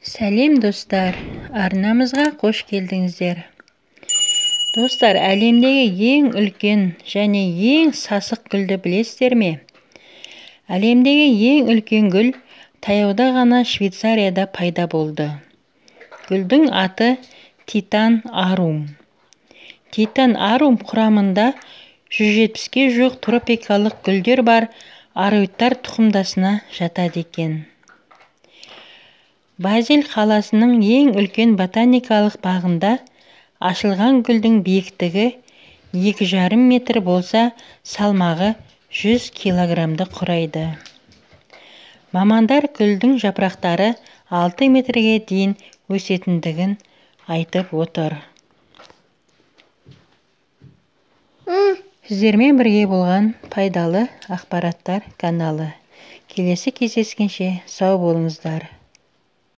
Сәлем достар, арнамызға қош келдіңіздер. Достар, әлемдегі ең үлкен және ең сасық гүлді білесіздер ме? Әлемдегі ең үлкен гүл таяуда ғана Швейцарияда пайда болды. Гүлдің аты Титан арум. Титан арум құрамында 170-ге жуық тропикалық гүлдер бар аруидтар тұқымдасына жатады екен. Базель қаласының ең үлкен ботаникалық бағында ашылған гүлдің биіктігі 2,5 метр болса, салмағы 100 килограммды құрайды. Мамандар гүлдің жапырақтары 6 метрге дейін өсетіндігін айтып отыр. Сіздермен бірге болған пайдалы ақпараттар каналы. Келесі кездескенше сау болыңыздар.